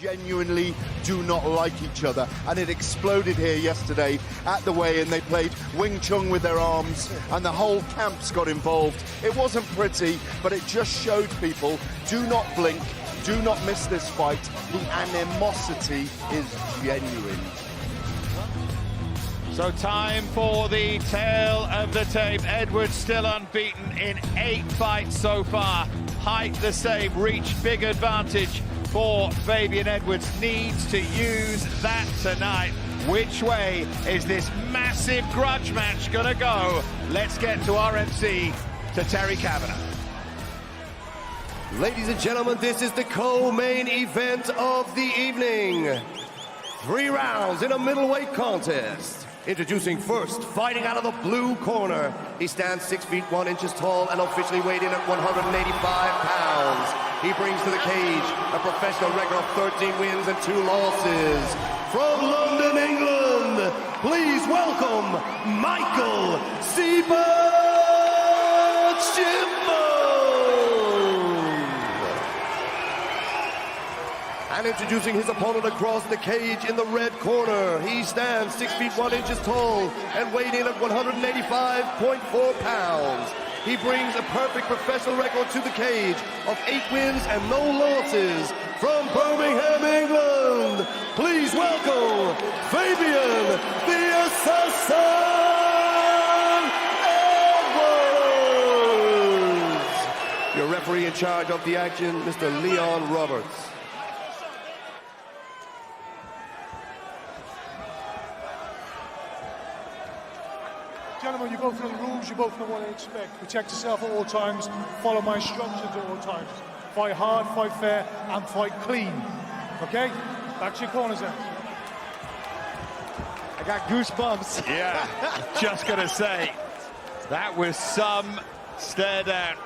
genuinely do not like each other, and it exploded here yesterday at the weigh-in. They played Wing Chun with their arms, and the whole camps got involved. It wasn't pretty, but it just showed people, do not blink, do not miss this fight. The animosity is genuine. So time for the tale of the tape. Edwards still unbeaten in 8 fights so far. Height the same, reach big advantage for Fabian Edwards. Needs to use that tonight. Which way is this massive grudge match gonna go? Let's get to RMC, to Terry Kavanagh. Ladies and gentlemen, this is the co-main event of the evening. 3 rounds in a middleweight contest. Introducing first, fighting out of the blue corner. He stands 6 feet 1 inches tall and officially weighed in at 185 pounds. He brings to the cage a professional record of 13 wins and 2 losses. From London, England, please welcome Michael Shipman. And introducing his opponent across the cage in the red corner. He stands 6 feet 1 inches tall and weighed in at 185.4 pounds. He brings a perfect professional record to the cage of 8 wins and no losses. From Birmingham, England, please welcome Fabian the Assassin Edwards. Your referee in charge of the action, Mr. Leon Roberts. Gentlemen, you both know the rules, you both know what to expect. Protect yourself at all times, follow my instructions at all times. Fight hard, fight fair, and fight clean. Okay? Back to your corners then. I got goosebumps. Yeah, just gonna say, that was some stare down.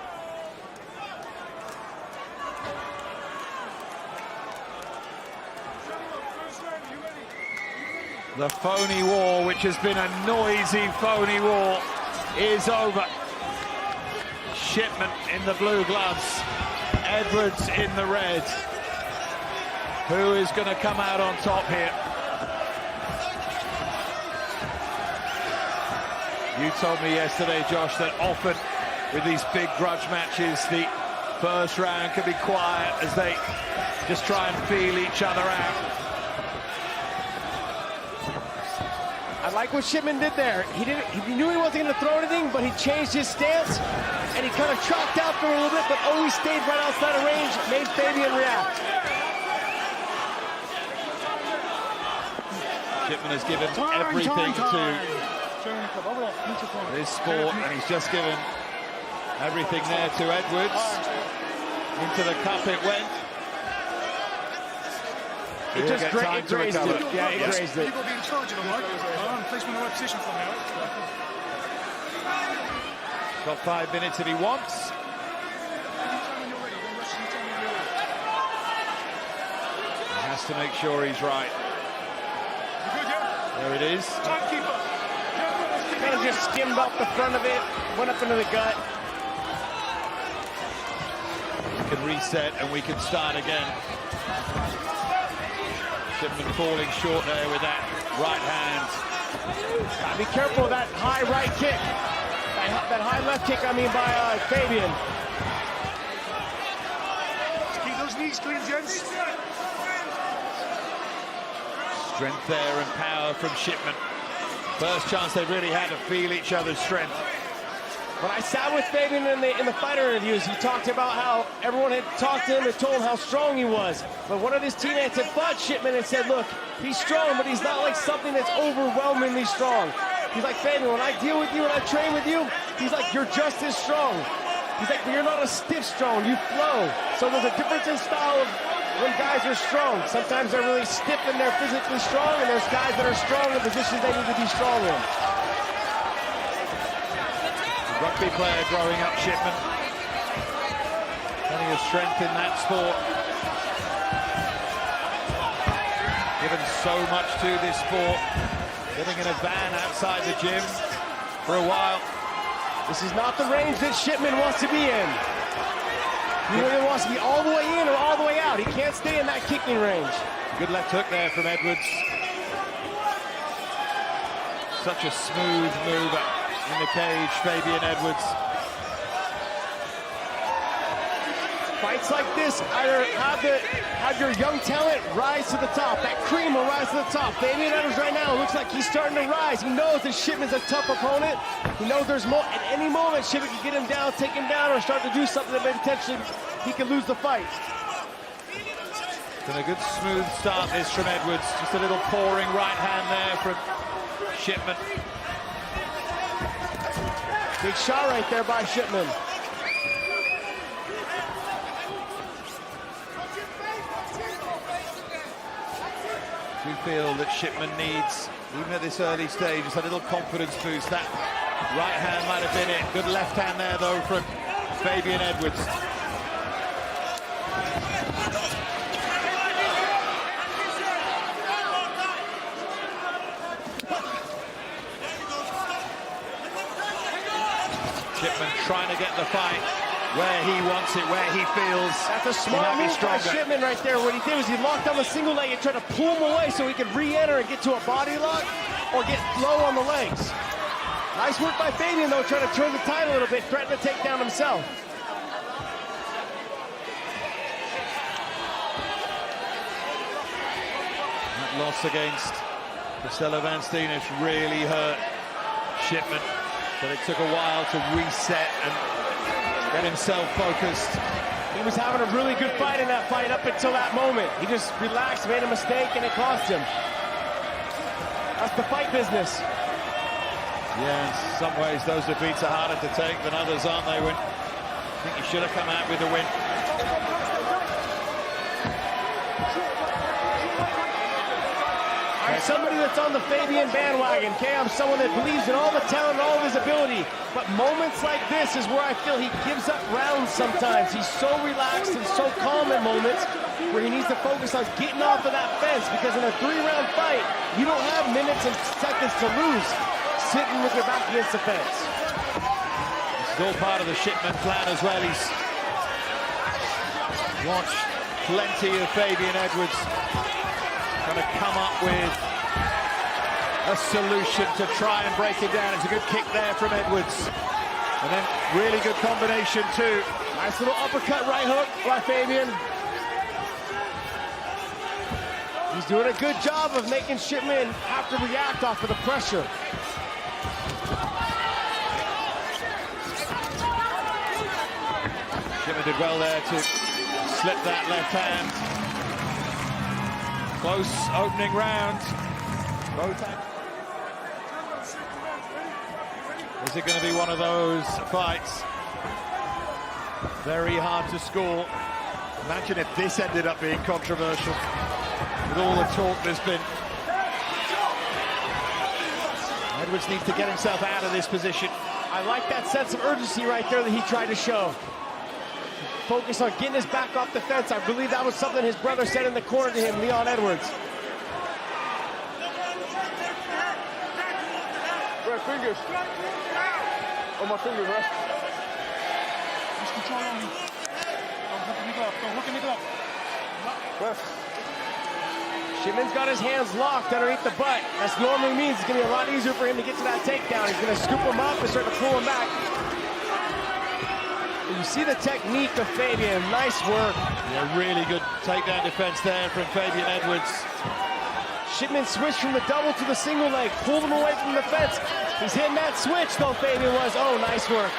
The phony war, which has been a noisy phony war, is over. Shipman in the blue gloves, Edwards in the red. Who is going to come out on top here? You told me yesterday, Josh, that often with these big grudge matches, the first round can be quiet as they just try and feel each other out. I like what Shipman did there. He knew he wasn't going to throw anything, but he changed his stance, and he kind of chalked out for a little bit, but always stayed right outside of range, made Fabian react. Shipman has given everything to this sport, and he's just given everything there to Edwards. Into the cup it went. He just grazed it. Yeah, he grazed it. You've got to be in charge of him, Mike. Place him in the right position for now. Got 5 minutes if he wants. He has to make sure he's right. There it is. Kind of just skimmed off the front of it, went up into the gut. We can reset and we can start again. Shipman falling short there with that right hand. Gotta be careful of that high right kick. That high left kick, I mean, by Fabian. Keep those knees clean, gents. Strength there and power from Shipman. First chance they really had to feel each other's strength. When I sat with Fabian in the fighter interviews, he talked about how everyone had talked to him and told him how strong he was. But one of his teammates had fought Shipman and said, look, he's strong, but he's not like something that's overwhelmingly strong. He's like, Fabian, when I deal with you and I train with you, he's like, you're just as strong. He's like, but you're not a stiff strong, you flow. So there's a difference in style of when guys are strong. Sometimes they're really stiff and they're physically strong, and there's guys that are strong in positions they need to be strong in. Rugby player growing up, Shipman. Plenty of strength in that sport. Given so much to this sport. Living in a van outside the gym for a while. This is not the range that Shipman wants to be in. He either wants to be all the way in or all the way out. out. He can't stay in that kicking range. Good left hook there from Edwards. Such a smooth move in the cage, Fabian Edwards. Fights like this, either have your young talent rise to the top. That cream will rise to the top. Fabian Edwards right now looks like he's starting to rise. He knows that Shipman's a tough opponent. He knows there's more. At any moment, Shipman can get him down, take him down, or start to do something that may potentially he could lose the fight. Been a good smooth start this from Edwards. Just a little pouring right hand there from Shipman. Big shot right there by Shipman. We feel that Shipman needs, even at this early stage, just a little confidence boost. That right hand might have been it. Good left hand there, though, from Fabian Edwards. Shipman trying to get the fight where he wants it, where he feels that's a smart move by Shipman right there. What he did was he locked on the single leg and tried to pull him away so he could re-enter and get to a body lock or get low on the legs. Nice work by Fabian, though, trying to turn the tide a little bit, threaten to take down himself. That loss against Costello Van Steenis really hurt Shipman, but it took a while to reset and get himself focused. He was having a really good fight in that fight up until that moment. He just relaxed, made a mistake, and it cost him. That's the fight business. Yeah, in some ways those defeats are harder to take than others, aren't they, Win? I think you should have come out with the win. I'm somebody that's on the Fabian bandwagon, okay? I'm someone that believes in all the talent and all of his ability. But moments like this is where I feel he gives up rounds sometimes. He's so relaxed and so calm in moments where he needs to focus on getting off of that fence, because in a 3-round fight, you don't have minutes and seconds to lose sitting with your back against the fence. This is all part of the Shipman plan as well. He's watched plenty of Fabian Edwards. Going to come up with a solution to try and break him down. It's a good kick there from Edwards. And then really good combination too. Nice little uppercut right hook by Fabian. He's doing a good job of making Shipman have to react off of the pressure. Shipman did well there to slip that left hand. Close opening round. Both. Is it going to be one of those fights? Very hard to score. Imagine if this ended up being controversial with all the talk there's been. Edwards needs to get himself out of this position. I like that sense of urgency right there that he tried to show. Focus on getting his back off the fence. I believe that was something his brother said in the corner to him, Leon Edwards. Red fingers. On my fingers, right? Just control on me. Don't look in the glove. Don't look in the glove. Left. Shipman's got his hands locked underneath the butt. That normally means it's going to be a lot easier for him to get to that takedown. He's going to scoop him up and start to pull him back. You see the technique of Fabian. Nice work. Yeah, really good takedown defense there from Fabian Edwards. Shipman switched from the double to the single leg, pulled him away from the fence. He's hitting that switch, though, Fabian was. Oh, nice work.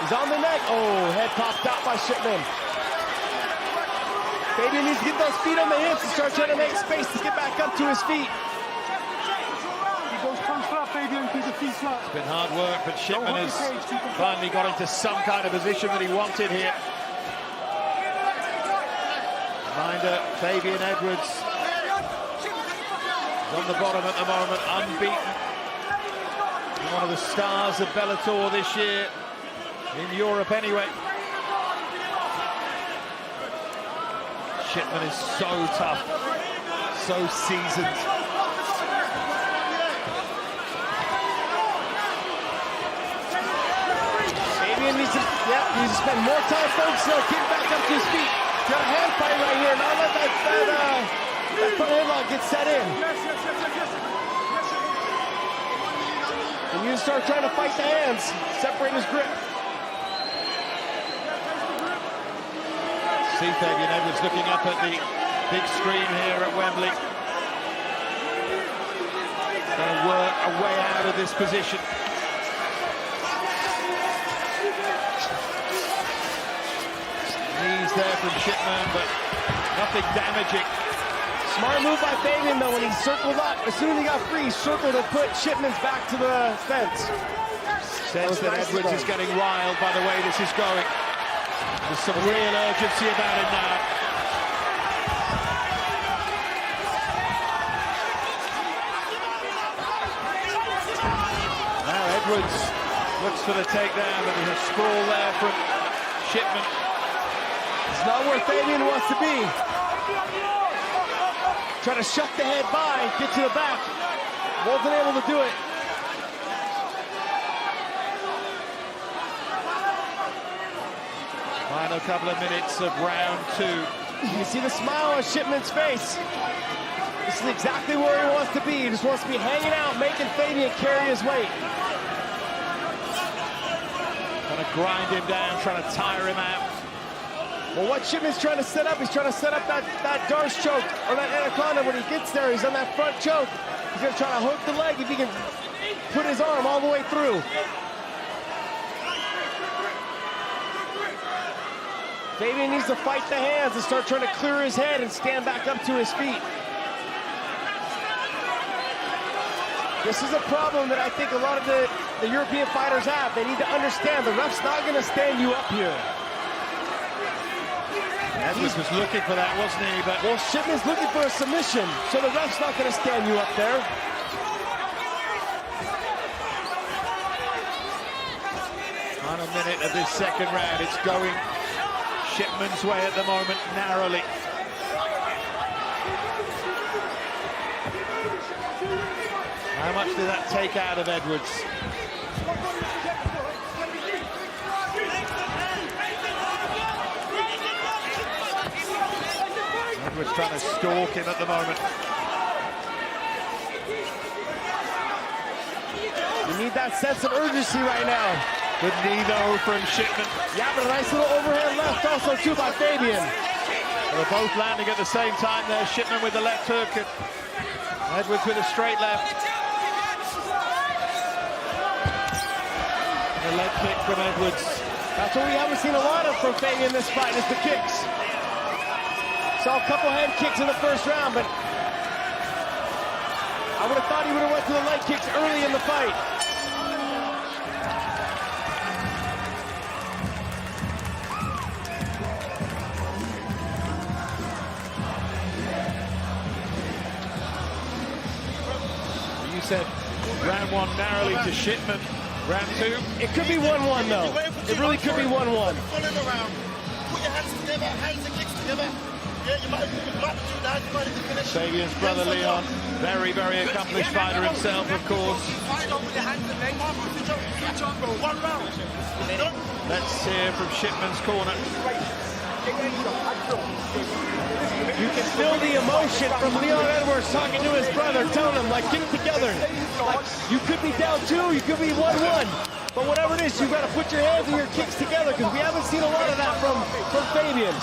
He's on the neck. Oh, head popped out by Shipman. Fabian needs to get those feet on the hips and start trying to make space to get back up to his feet. He goes front flat, Fabian, keep the feet flat. It's been hard work, but Shipman has finally got into some kind of position that he wanted here. Reminder, Fabian Edwards is on the bottom at the moment, unbeaten. One of the stars of Bellator this year, in Europe anyway. Shipman is so tough, so seasoned. Fabian needs to Yeah, he needs to spend more time focusing on getting back up to his feet. He's got a hand fight right here. Not let that front headlock get set in. And you start trying to fight the hands, separate his grip. See Fabian Edwards looking up at the big screen here at Wembley. Going to work a way out of this position. Knees there from Shipman, but nothing damaging. Smart move by Fabian, though, when he circled up. As soon as he got free, he circled and put Shipman's back to the fence. Sense that Edwards is getting riled by the way this is going. There's some real urgency about it now. Now Edwards looks for the takedown, but there's a sprawl there from Shipman. It's not where Fabian wants to be. Trying to shut the head by, get to the back. Wasn't able to do it. Final couple of minutes of round 2. You see the smile on Shipman's face. This is exactly where he wants to be. He just wants to be hanging out, making Fabian carry his weight. Trying to grind him down, trying to tire him out. Well, what Shipman's trying to set up, he's trying to set up that Darce choke, or that anaconda. When he gets there, he's on that front choke. He's going to try to hook the leg if he can put his arm all the way through. Fabian needs to fight the hands and start trying to clear his head and stand back up to his feet. This is a problem that I think a lot of the European fighters have. They need to understand the ref's not going to stand you up here. Edwards was looking for that, wasn't he? But well, Shipman's looking for a submission, so the ref's not going to stand you up there. Final minute of this second round. It's going Shipman's way at the moment, narrowly. How much did that take out of Edwards? Edwards trying to stalk him at the moment. You need that sense of urgency right now. Good knee though from Shipman. Yeah, but a nice little overhand left also too by Fabian. They're both landing at the same time there. Shipman with the left hook and Edwards with a straight left. The leg kick from Edwards. That's what we haven't seen a lot of from Fabian in this fight, is the kicks. Saw a couple head kicks in the first round, but I would have thought he would have went to the leg kicks early in the fight. You said round 1 narrowly to Shipman. Round 2? It could be 1-1 though. It really could be 1-1. Follow around. Put your hands together, hands and kicks together. Yeah, you might do that, you might finish. Fabian's brother Leon, very, very accomplished fighter himself, of course. Fight on with your hands and legs. Switch on, bro. 1 round. Let's hear from Shipman's corner. You can feel the emotion from Leon Edwards talking to his brother, telling him, like, get it together. Like, you could be down 2, you could be 1-1. But whatever it is, you've got to put your hands and your kicks together, because we haven't seen a lot of that from Fabian.